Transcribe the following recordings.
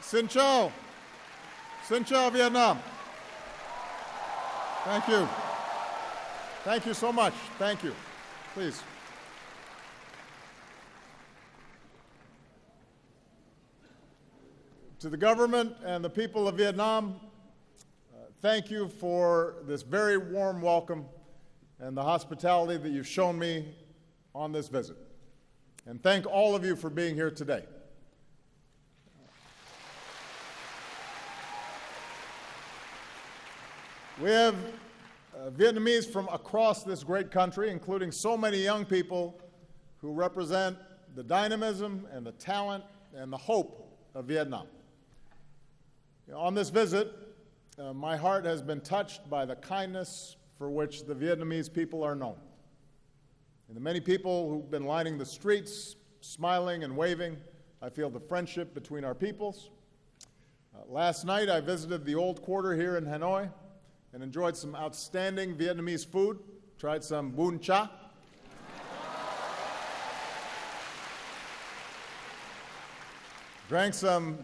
Xin chào. Xin chào Vietnam. Thank you. Thank you so much. Thank you. Please. To the government and the people of Vietnam, thank you for this very warm welcome and the hospitality that you've shown me on this visit. And thank all of you for being here today. We have Vietnamese from across this great country, including so many young people who represent the dynamism and the talent and the hope of Vietnam. On this visit, my heart has been touched by the kindness for which the Vietnamese people are known. And the many people who've been lining the streets, smiling and waving, I feel the friendship between our peoples. Last night, I visited the old quarter here in Hanoi and enjoyed some outstanding Vietnamese food, tried some bún cha. Drank some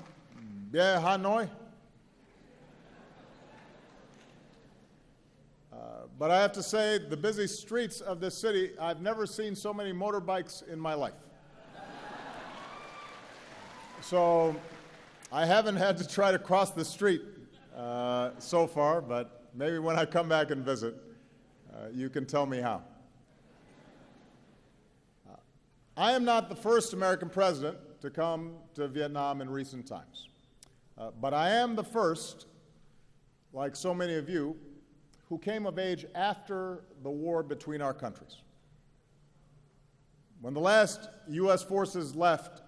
beer Hanoi. But I have to say, the busy streets of this city, I've never seen so many motorbikes in my life. So I haven't had to try to cross the street so far, but maybe when I come back and visit, you can tell me how. I am not the first American president to come to Vietnam in recent times, but I am the first, like so many of you, who came of age after the war between our countries. When the last U.S. forces left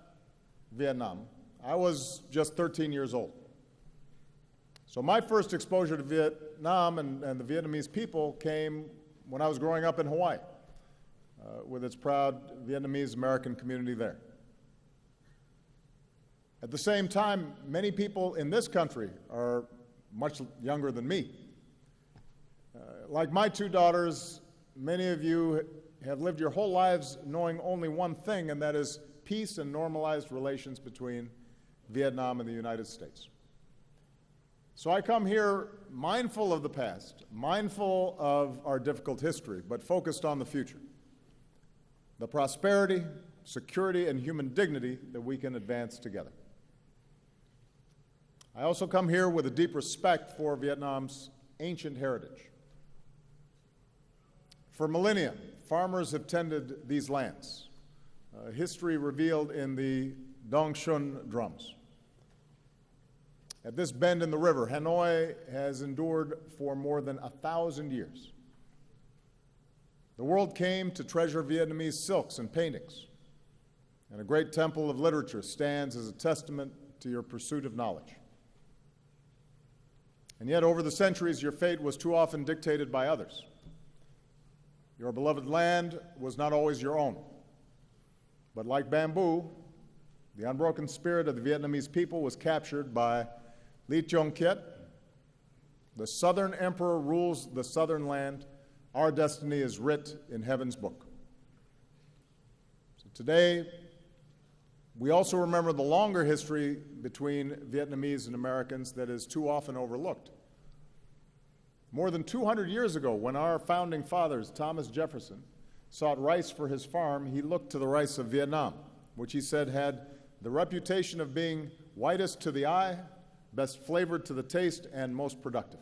Vietnam, I was just 13 years old. So my first exposure to Vietnam and the Vietnamese people came when I was growing up in Hawaii, with its proud Vietnamese American community there. At the same time, many people in this country are much younger than me. Like my two daughters, many of you have lived your whole lives knowing only one thing, and that is peace and normalized relations between Vietnam and the United States. So I come here mindful of the past, mindful of our difficult history, but focused on the future, the prosperity, security, and human dignity that we can advance together. I also come here with a deep respect for Vietnam's ancient heritage. For millennia, farmers have tended these lands, history revealed in the Dong Xuân drums. At this bend in the river, Hanoi has endured for more than 1,000 years. The world came to treasure Vietnamese silks and paintings, and a great temple of literature stands as a testament to your pursuit of knowledge. And yet, over the centuries, your fate was too often dictated by others. Your beloved land was not always your own. But like bamboo, the unbroken spirit of the Vietnamese people was captured by Ly Chong Kiet. The Southern Emperor rules the Southern land. Our destiny is writ in heaven's book. So today, we also remember the longer history between Vietnamese and Americans that is too often overlooked. More than 200 years ago, when our founding fathers, Thomas Jefferson, sought rice for his farm, he looked to the rice of Vietnam, which he said had the reputation of being whitest to the eye, best flavored to the taste, and most productive.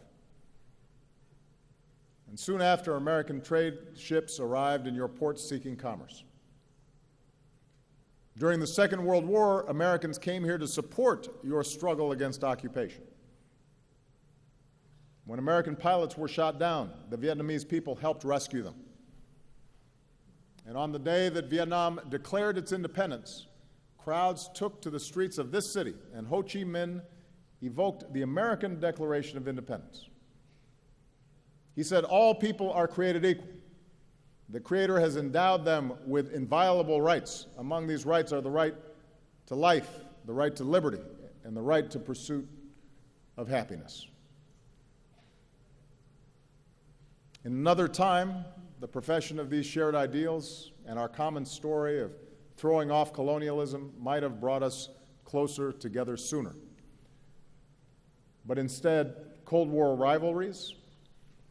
And soon after, American trade ships arrived in your ports seeking commerce. During the Second World War, Americans came here to support your struggle against occupation. When American pilots were shot down, the Vietnamese people helped rescue them. And on the day that Vietnam declared its independence, crowds took to the streets of this city, and Ho Chi Minh evoked the American Declaration of Independence. He said, "All people are created equal. The Creator has endowed them with inviolable rights. Among these rights are the right to life, the right to liberty, and the right to pursuit of happiness." In another time, the profession of these shared ideals and our common story of throwing off colonialism might have brought us closer together sooner. but instead Cold War rivalries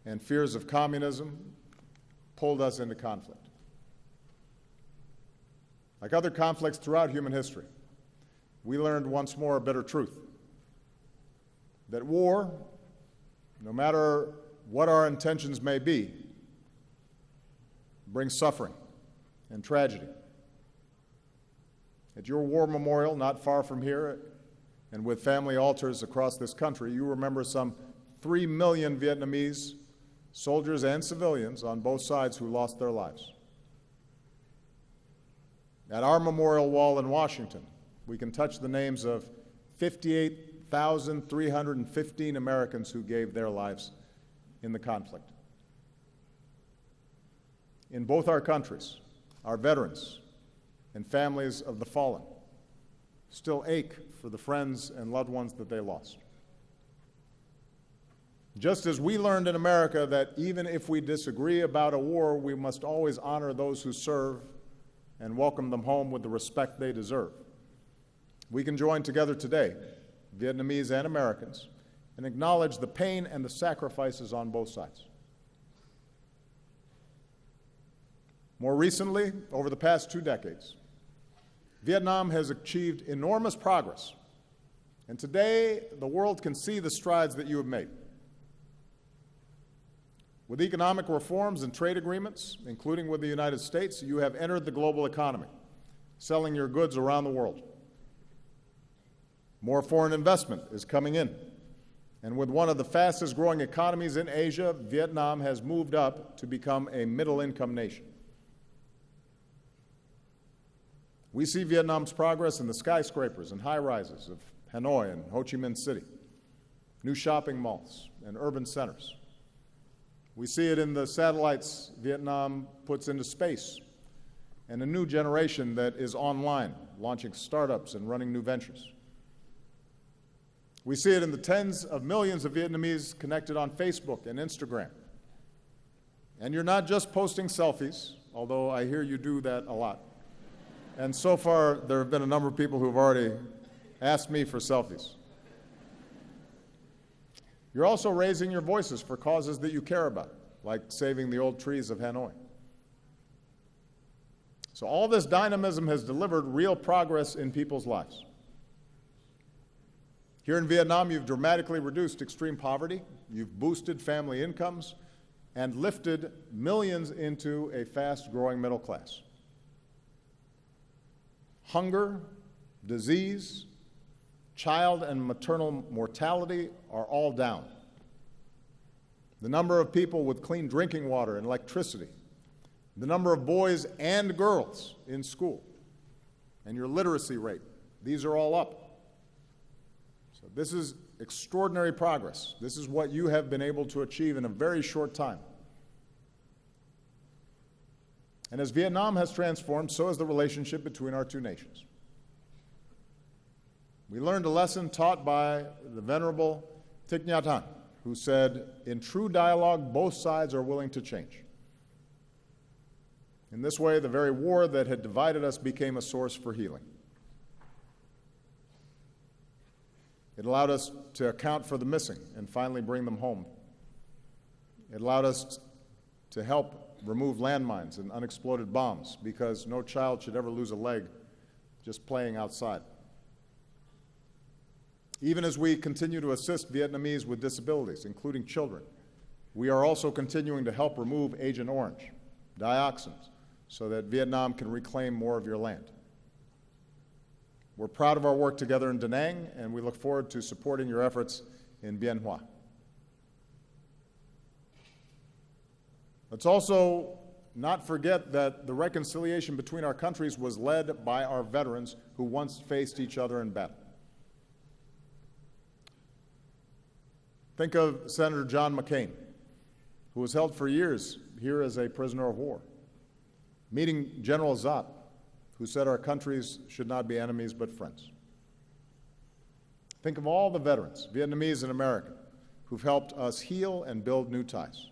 and fears of communism pulled us into conflict. Like other conflicts throughout human history, we learned once more a bitter truth, that war, no matter what our intentions may be, brings suffering and tragedy. At your war memorial, not far from here, and with family altars across this country, you remember some 3 million Vietnamese soldiers and civilians on both sides who lost their lives. At our memorial wall in Washington, we can touch the names of 58,315 Americans who gave their lives in the conflict. In both our countries, our veterans and families of the fallen still ache for the friends and loved ones that they lost. Just as we learned in America that even if we disagree about a war, we must always honor those who serve and welcome them home with the respect they deserve, we can join together today, Vietnamese and Americans, and acknowledge the pain and the sacrifices on both sides. More recently, over the past 2 decades, Vietnam has achieved enormous progress, and today the world can see the strides that you have made. With economic reforms and trade agreements, including with the United States, you have entered the global economy, selling your goods around the world. More foreign investment is coming in, and with one of the fastest growing economies in Asia, Vietnam has moved up to become a middle-income nation. We see Vietnam's progress in the skyscrapers and high-rises of Hanoi and Ho Chi Minh City, new shopping malls and urban centers. We see it in the satellites Vietnam puts into space and a new generation that is online, launching startups and running new ventures. We see it in the tens of millions of Vietnamese connected on Facebook and Instagram. And you're not just posting selfies, although I hear you do that a lot. And so far, there have been a number of people who have already asked me for selfies. You're also raising your voices for causes that you care about, like saving the old trees of Hanoi. So all this dynamism has delivered real progress in people's lives. Here in Vietnam, you've dramatically reduced extreme poverty, you've boosted family incomes, and lifted millions into a fast-growing middle class. Hunger, disease, child and maternal mortality are all down. The number of people with clean drinking water and electricity, the number of boys and girls in school, and your literacy rate, these are all up. So this is extraordinary progress. This is what you have been able to achieve in a very short time. And as Vietnam has transformed, so has the relationship between our two nations. We learned a lesson taught by the Venerable Thich Nhat Hanh, who said, "In true dialogue, both sides are willing to change." In this way, the very war that had divided us became a source for healing. It allowed us to account for the missing and finally bring them home. It allowed us to help remove landmines and unexploded bombs, because no child should ever lose a leg just playing outside. Even as we continue to assist Vietnamese with disabilities, including children, we are also continuing to help remove Agent Orange, dioxins, so that Vietnam can reclaim more of your land. We're proud of our work together in Da Nang, and we look forward to supporting your efforts in Bien Hoa. Let's also not forget that the reconciliation between our countries was led by our veterans who once faced each other in battle. Think of Senator John McCain, who was held for years here as a prisoner of war. Meeting General Zat, who said our countries should not be enemies but friends. Think of all the veterans, Vietnamese and American, who've helped us heal and build new ties.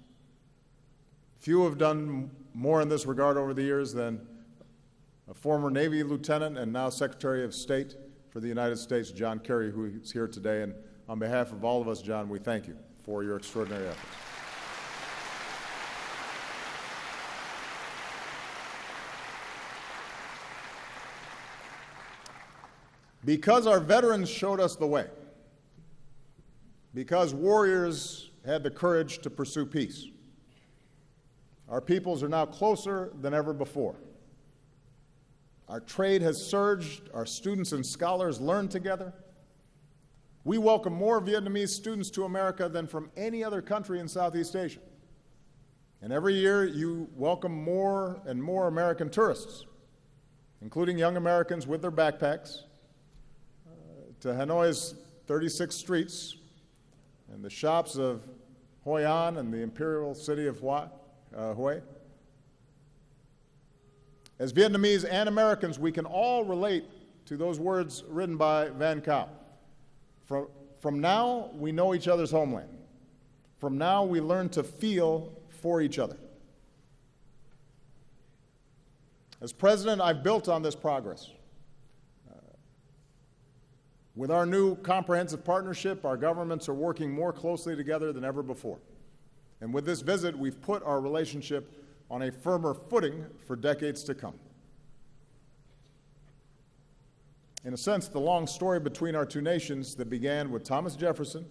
Few have done more in this regard over the years than a former Navy lieutenant and now Secretary of State for the United States, John Kerry, who is here today, and On behalf of all of us, John, we thank you for your extraordinary efforts. Because our veterans showed us the way, because warriors had the courage to pursue peace, our peoples are now closer than ever before. Our trade has surged, our students and scholars learn together. We welcome more Vietnamese students to America than from any other country in Southeast Asia. And every year you welcome more and more American tourists, including young Americans with their backpacks, to Hanoi's 36 streets and the shops of Hoi An and the imperial city of Hue. As Vietnamese and Americans, we can all relate to those words written by Van Cao. From now, we know each other's homeland. From now, we learn to feel for each other. As president, I've built on this progress. With our new comprehensive partnership, our governments are working more closely together than ever before. And with this visit, we've put our relationship on a firmer footing for decades to come. In a sense, the long story between our two nations that began with Thomas Jefferson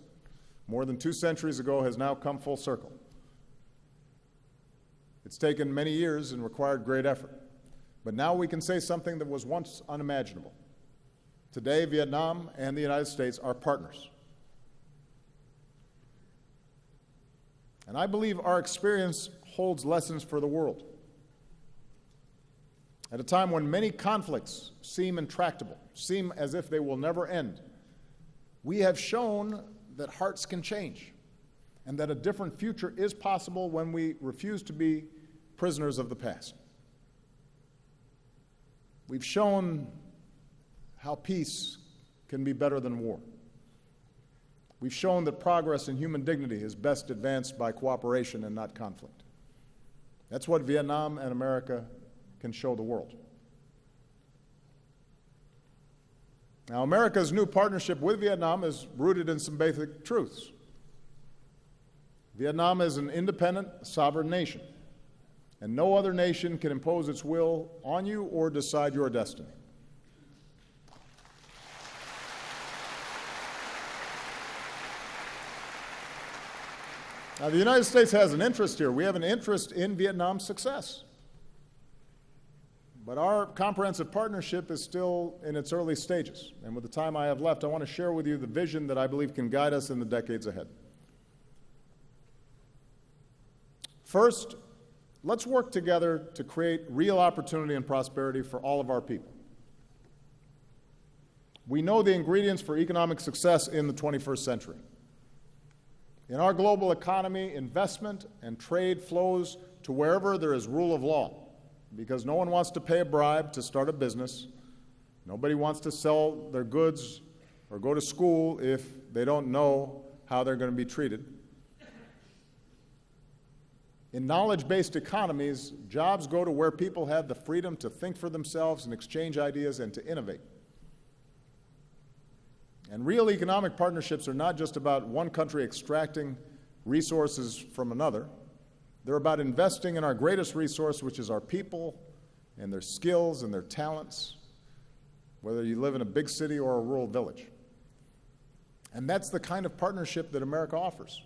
more than 2 centuries ago has now come full circle. It's taken many years and required great effort. But now we can say something that was once unimaginable. Today, Vietnam and the United States are partners. And I believe our experience holds lessons for the world. At a time when many conflicts seem intractable, seem as if they will never end, we have shown that hearts can change and that a different future is possible when we refuse to be prisoners of the past. We've shown how peace can be better than war. We've shown that progress in human dignity is best advanced by cooperation and not conflict. That's what Vietnam and America can show the world. Now, America's new partnership with Vietnam is rooted in some basic truths. Vietnam is an independent, sovereign nation, and no other nation can impose its will on you or decide your destiny. Now, the United States has an interest here. We have an interest in Vietnam's success. But our comprehensive partnership is still in its early stages. And with the time I have left, I want to share with you the vision that I believe can guide us in the decades ahead. First, let's work together to create real opportunity and prosperity for all of our people. We know the ingredients for economic success in the 21st century. In our global economy, investment and trade flows to wherever there is rule of law, because no one wants to pay a bribe to start a business. Nobody wants to sell their goods or go to school if they don't know how they're going to be treated. In knowledge-based economies, jobs go to where people have the freedom to think for themselves and exchange ideas and to innovate. And real economic partnerships are not just about one country extracting resources from another. They're about investing in our greatest resource, which is our people and their skills and their talents, whether you live in a big city or a rural village. And that's the kind of partnership that America offers.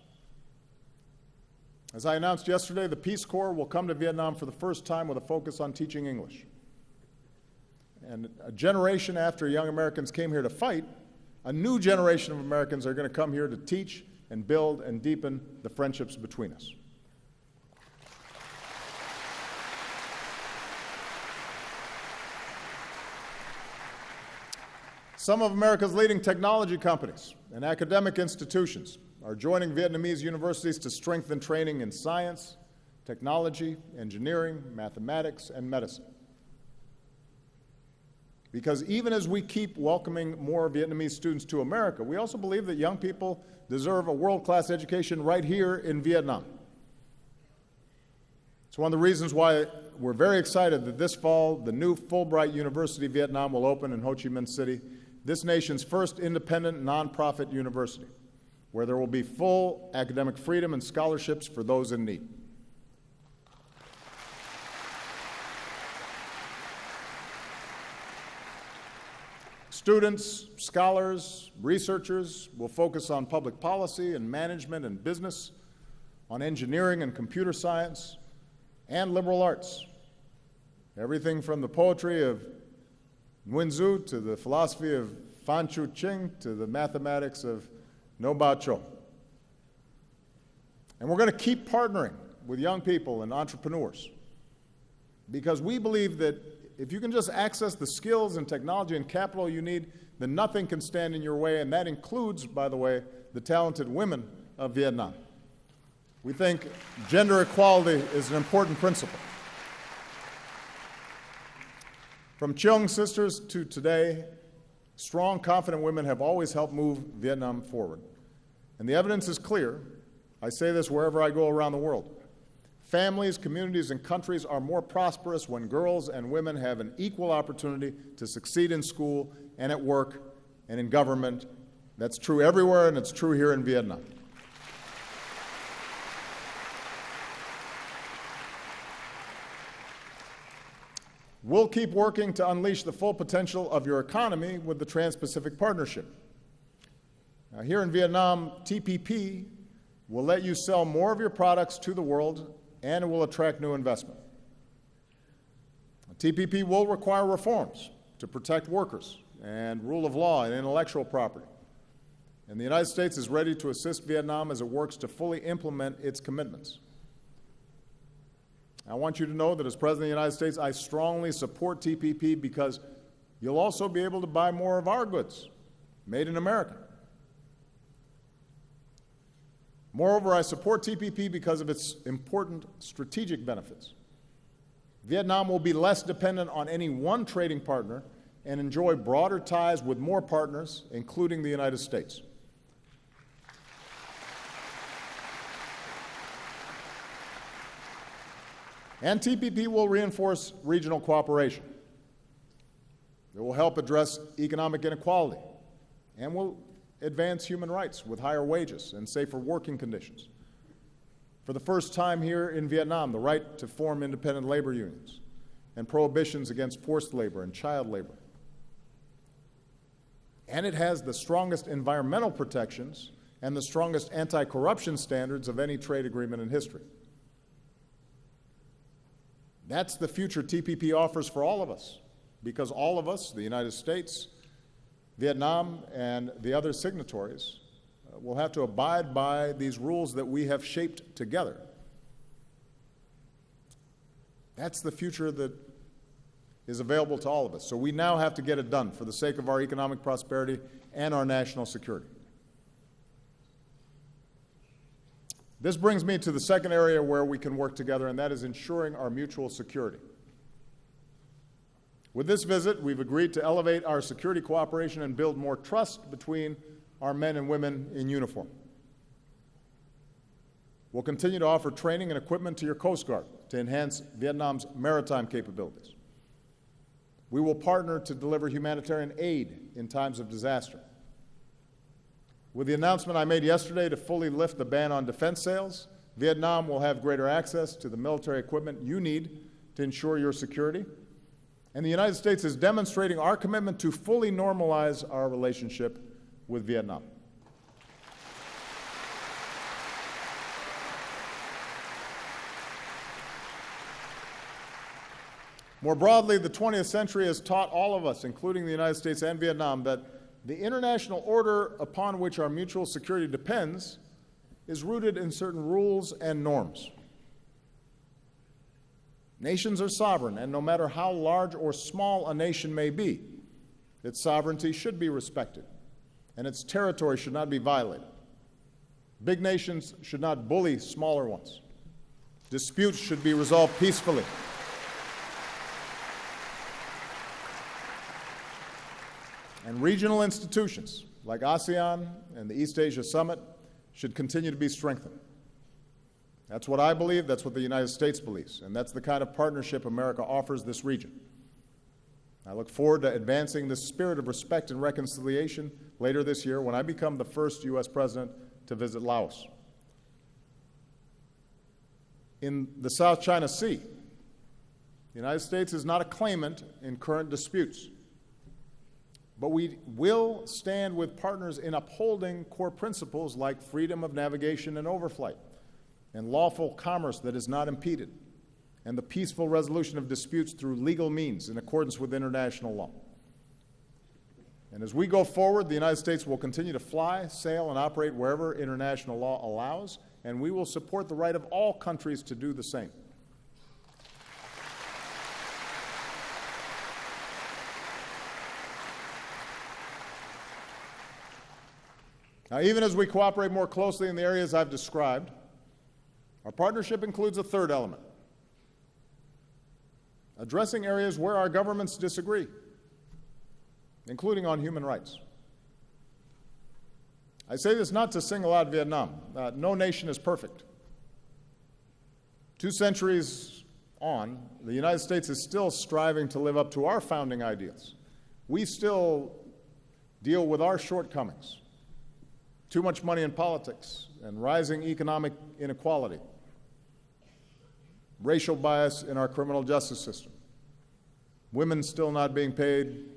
As I announced yesterday, the Peace Corps will come to Vietnam for the first time with a focus on teaching English. And a generation after young Americans came here to fight, a new generation of Americans are going to come here to teach and build and deepen the friendships between us. Some of America's leading technology companies and academic institutions are joining Vietnamese universities to strengthen training in science, technology, engineering, mathematics, and medicine. Because even as we keep welcoming more Vietnamese students to America, we also believe that young people deserve a world-class education right here in Vietnam. It's one of the reasons why we're very excited that this fall, the new Fulbright University Vietnam will open in Ho Chi Minh City, this nation's first independent nonprofit university. where there will be full academic freedom and scholarships for those in need. Students, scholars, researchers will focus on public policy and management and business, on engineering and computer science, and liberal arts. Everything from the poetry of Nguyen Zu to the philosophy of Fan Chu Ching to the mathematics of No Ba Cho. And we're going to keep partnering with young people and entrepreneurs because we believe that if you can just access the skills and technology and capital you need, then nothing can stand in your way, and that includes, by the way, the talented women of Vietnam. We think gender equality is an important principle. From Chung sisters to today, strong, confident women have always helped move Vietnam forward. And the evidence is clear. I say this wherever I go around the world. Families, communities, and countries are more prosperous when girls and women have an equal opportunity to succeed in school and at work and in government. That's true everywhere, and it's true here in Vietnam. We'll keep working to unleash the full potential of your economy with the Trans-Pacific Partnership. Now, here in Vietnam, TPP will let you sell more of your products to the world, and it will attract new investment. TPP will require reforms to protect workers and rule of law and intellectual property. And the United States is ready to assist Vietnam as it works to fully implement its commitments. I want you to know that as President of the United States, I strongly support TPP because you'll also be able to buy more of our goods, made in America. Moreover, I support TPP because of its important strategic benefits. Vietnam will be less dependent on any one trading partner and enjoy broader ties with more partners, including the United States. And TPP will reinforce regional cooperation. It will help address economic inequality and will advance human rights with higher wages and safer working conditions. For the first time here in Vietnam, the right to form independent labor unions and prohibitions against forced labor and child labor. And it has the strongest environmental protections and the strongest anti-corruption standards of any trade agreement in history. That's the future TPP offers for all of us, because all of us, the United States, Vietnam, and the other signatories, will have to abide by these rules that we have shaped together. That's the future that is available to all of us. So we now have to get it done for the sake of our economic prosperity and our national security. This brings me to the second area where we can work together, and that is ensuring our mutual security. With this visit, we've agreed to elevate our security cooperation and build more trust between our men and women in uniform. We'll continue to offer training and equipment to your Coast Guard to enhance Vietnam's maritime capabilities. We will partner to deliver humanitarian aid in times of disaster. With the announcement I made yesterday to fully lift the ban on defense sales, Vietnam will have greater access to the military equipment you need to ensure your security. And the United States is demonstrating our commitment to fully normalize our relationship with Vietnam. More broadly, the 20th century has taught all of us, including the United States and Vietnam, that the international order upon which our mutual security depends is rooted in certain rules and norms. Nations are sovereign, and no matter how large or small a nation may be, its sovereignty should be respected, and its territory should not be violated. Big nations should not bully smaller ones. Disputes should be resolved peacefully. And regional institutions like ASEAN and the East Asia Summit should continue to be strengthened. That's what I believe, that's what the United States believes, and that's the kind of partnership America offers this region. I look forward to advancing this spirit of respect and reconciliation later this year when I become the first U.S. president to visit Laos. In the South China Sea, the United States is not a claimant in current disputes, but we will stand with partners in upholding core principles like freedom of navigation and overflight, and lawful commerce that is not impeded, and the peaceful resolution of disputes through legal means in accordance with international law. And as we go forward, the United States will continue to fly, sail, and operate wherever international law allows, and we will support the right of all countries to do the same. Now, even as we cooperate more closely in the areas I've described, our partnership includes a third element: addressing areas where our governments disagree, including on human rights. I say this not to single out Vietnam. No nation is perfect. 2 centuries on, the United States is still striving to live up to our founding ideals. We still deal with our shortcomings: too much money in politics and rising economic inequality, racial bias in our criminal justice system, women still not being paid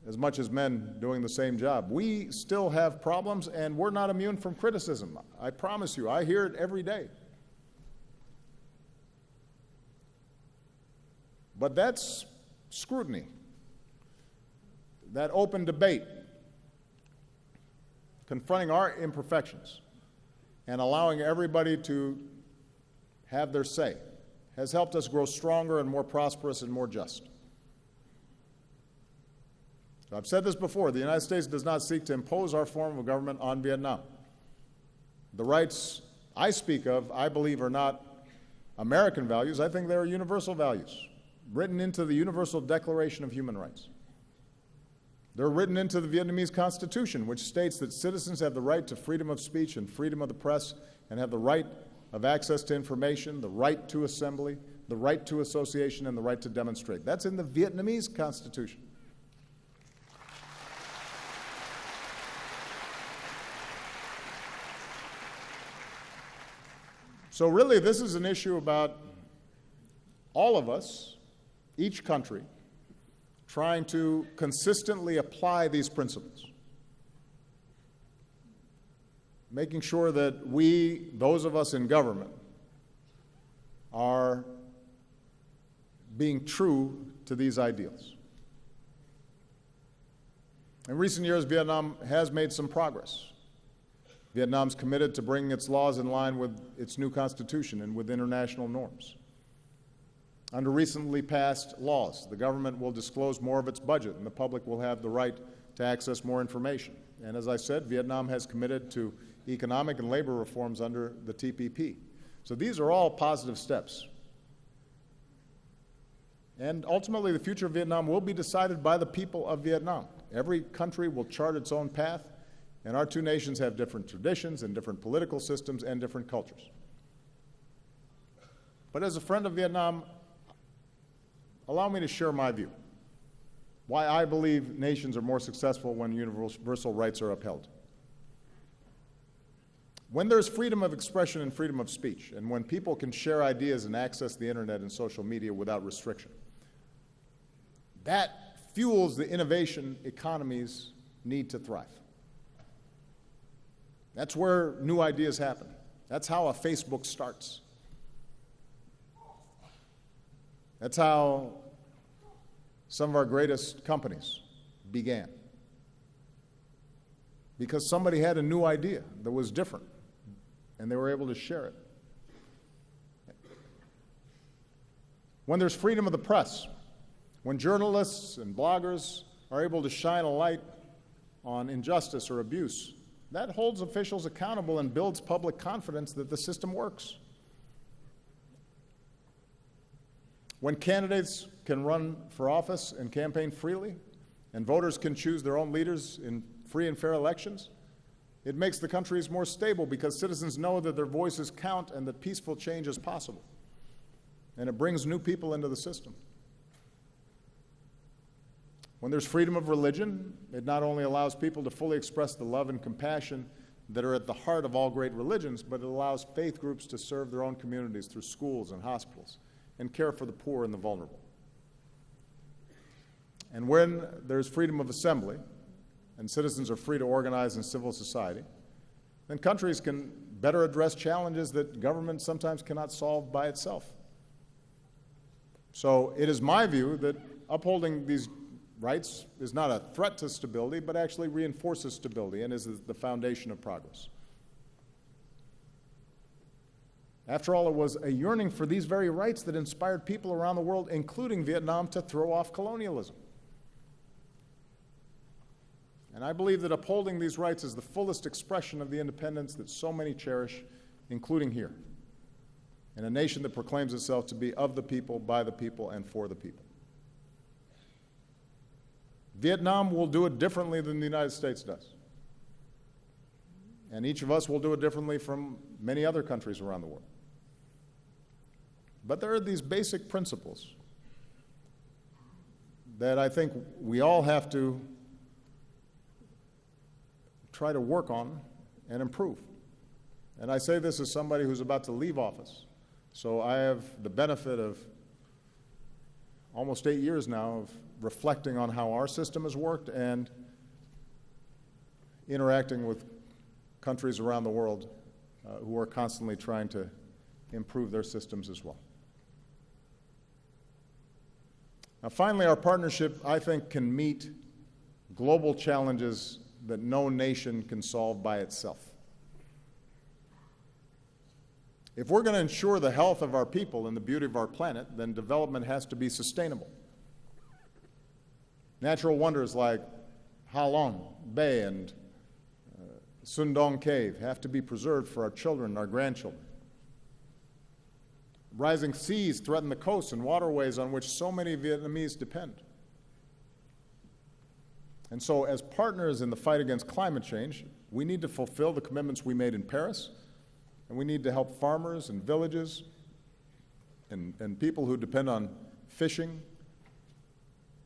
as much as men doing the same job. We still have problems, and we're not immune from criticism. I promise you, I hear it every day. But that's scrutiny, that open debate, confronting our imperfections and allowing everybody to have their say, has helped us grow stronger and more prosperous and more just. I've said this before: the United States does not seek to impose our form of government on Vietnam. The rights I speak of, I believe, are not American values. I think they are universal values, written into the Universal Declaration of Human Rights. They're written into the Vietnamese Constitution, which states that citizens have the right to freedom of speech and freedom of the press, and have the right of access to information, the right to assembly, the right to association, and the right to demonstrate. That's in the Vietnamese Constitution. So really, this is an issue about all of us, each country, trying to consistently apply these principles, making sure that we, those of us in government, are being true to these ideals. In recent years, Vietnam has made some progress. Vietnam's committed to bringing its laws in line with its new constitution and with international norms. Under recently passed laws, the government will disclose more of its budget, and the public will have the right to access more information. And as I said, Vietnam has committed to economic and labor reforms under the TPP. So these are all positive steps. And ultimately, the future of Vietnam will be decided by the people of Vietnam. Every country will chart its own path, and our 2 nations have different traditions and different political systems and different cultures. But as a friend of Vietnam, allow me to share my view, why I believe nations are more successful when universal rights are upheld. When there's freedom of expression and freedom of speech, and when people can share ideas and access the internet and social media without restriction, that fuels the innovation economies need to thrive. That's where new ideas happen. That's how a Facebook starts. That's how some of our greatest companies began. Because somebody had a new idea that was different, and they were able to share it. When there's freedom of the press, when journalists and bloggers are able to shine a light on injustice or abuse, that holds officials accountable and builds public confidence that the system works. When candidates can run for office and campaign freely, and voters can choose their own leaders in free and fair elections, it makes the countries more stable because citizens know that their voices count and that peaceful change is possible. And it brings new people into the system. When there's freedom of religion, it not only allows people to fully express the love and compassion that are at the heart of all great religions, but it allows faith groups to serve their own communities through schools and hospitals and care for the poor and the vulnerable. And when there's freedom of assembly and citizens are free to organize in civil society, then countries can better address challenges that government sometimes cannot solve by itself. So it is my view that upholding these rights is not a threat to stability, but actually reinforces stability and is the foundation of progress. After all, it was a yearning for these very rights that inspired people around the world, including Vietnam, to throw off colonialism. And I believe that upholding these rights is the fullest expression of the independence that so many cherish, including here, in a nation that proclaims itself to be of the people, by the people, and for the people. Vietnam will do it differently than the United States does. And each of us will do it differently from many other countries around the world. But there are these basic principles that I think we all have to try to work on and improve. And I say this as somebody who's about to leave office. So I have the benefit of almost 8 years now of reflecting on how our system has worked and interacting with countries around the world who are constantly trying to improve their systems as well. Now, finally, our partnership, I think, can meet global challenges that no nation can solve by itself. If we're going to ensure the health of our people and the beauty of our planet, then development has to be sustainable. Natural wonders like Ha Long Bay and Sundong Cave have to be preserved for our children and our grandchildren. Rising seas threaten the coasts and waterways on which so many Vietnamese depend. And so, as partners in the fight against climate change, we need to fulfill the commitments we made in Paris, and we need to help farmers and villages and people who depend on fishing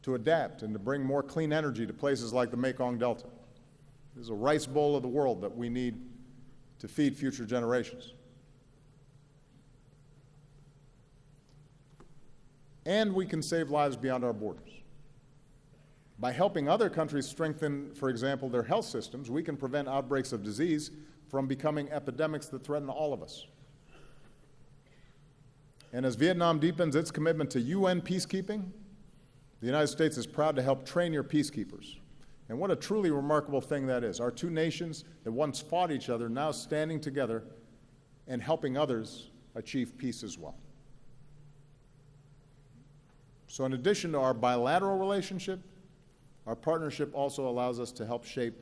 to adapt and to bring more clean energy to places like the Mekong Delta. This is a rice bowl of the world that we need to feed future generations. And we can save lives beyond our borders. By helping other countries strengthen, for example, their health systems, we can prevent outbreaks of disease from becoming epidemics that threaten all of us. And as Vietnam deepens its commitment to UN peacekeeping, the United States is proud to help train your peacekeepers. And what a truly remarkable thing that is. Our two nations that once fought each other now standing together and helping others achieve peace as well. So in addition to our bilateral relationship, our partnership also allows us to help shape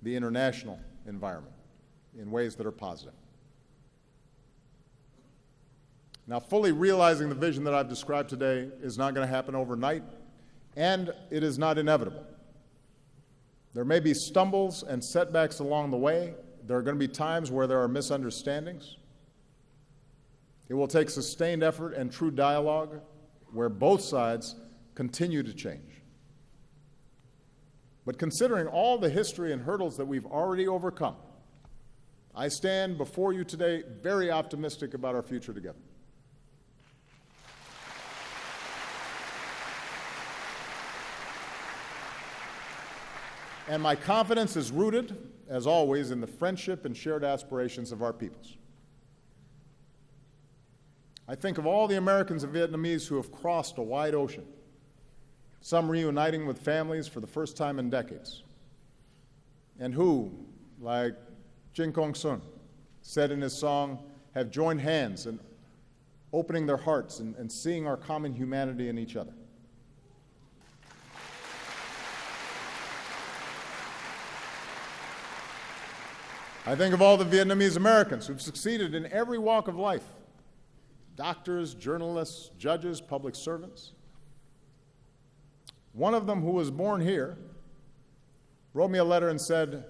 the international environment in ways that are positive. Now, fully realizing the vision that I've described today is not going to happen overnight, and it is not inevitable. There may be stumbles and setbacks along the way. There are going to be times where there are misunderstandings. It will take sustained effort and true dialogue where both sides continue to change. But considering all the history and hurdles that we've already overcome, I stand before you today very optimistic about our future together. And my confidence is rooted, as always, in the friendship and shared aspirations of our peoples. I think of all the Americans and Vietnamese who have crossed a wide ocean, some reuniting with families for the first time in decades, and who, like Jin Kong Sun said in his song, have joined hands in opening their hearts and seeing our common humanity in each other. I think of all the Vietnamese Americans who've succeeded in every walk of life: doctors, journalists, judges, public servants. One of them, who was born here, wrote me a letter and said,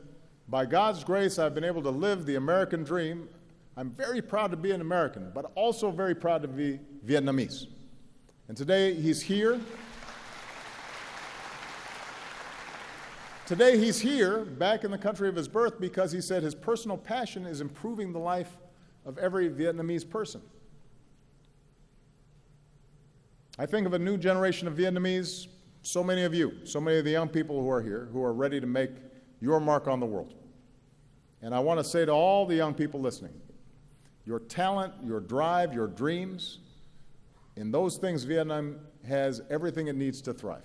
"By God's grace, I've been able to live the American dream. I'm very proud to be an American, but also very proud to be Vietnamese." And today he's here. Today he's here, back in the country of his birth, because he said his personal passion is improving the life of every Vietnamese person. I think of a new generation of Vietnamese, so many of you, so many of the young people who are here, who are ready to make your mark on the world. And I want to say to all the young people listening, your talent, your drive, your dreams, in those things Vietnam has everything it needs to thrive.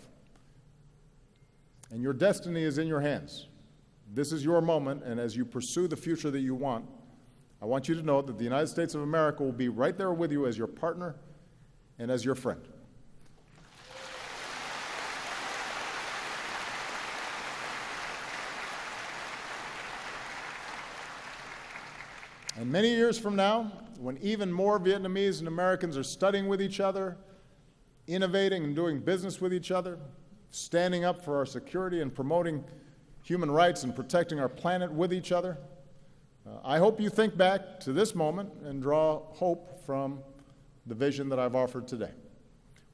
And your destiny is in your hands. This is your moment, and as you pursue the future that you want, I want you to know that the United States of America will be right there with you as your partner and as your friend. And many years from now, when even more Vietnamese and Americans are studying with each other, innovating and doing business with each other, standing up for our security and promoting human rights and protecting our planet with each other, I hope you think back to this moment and draw hope from the vision that I've offered today.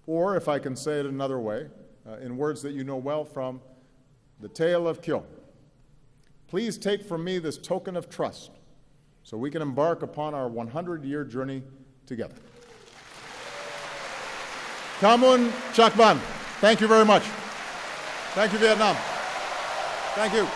Or, if I can say it another way, in words that you know well from the tale of PHÜ. Please take from me this token of trust so we can embark upon our 100-year journey together. Cảm ơn Chak Van. Thank you very much. Thank you, Vietnam. Thank you.